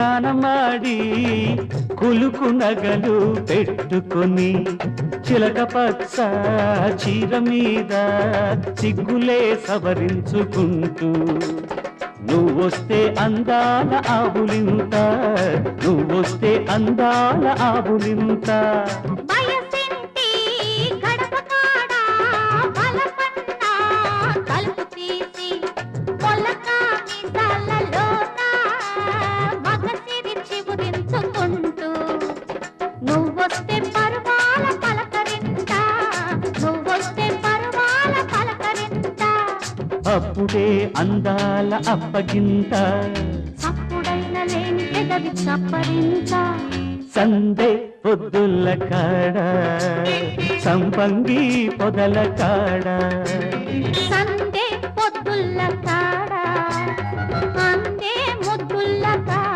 స్నానమాడి కులుకు నగలు పెట్టుకొని చిలక పచ్చ చీర మీద సిగ్గులే సవరించుకుంటూ నువ్వొస్తే అందాల ఆవులింత నువ్వొస్తే అందాల ఆవులింత అప్పుడే అందాల అప్పగింత అప్పుడైన లేని పెదవి చప్పరింత సందే పొద్దుల కాడ సంపంగి పొదల కాడ సందే పొద్దుల కాడ అందే ముద్దుల కాడ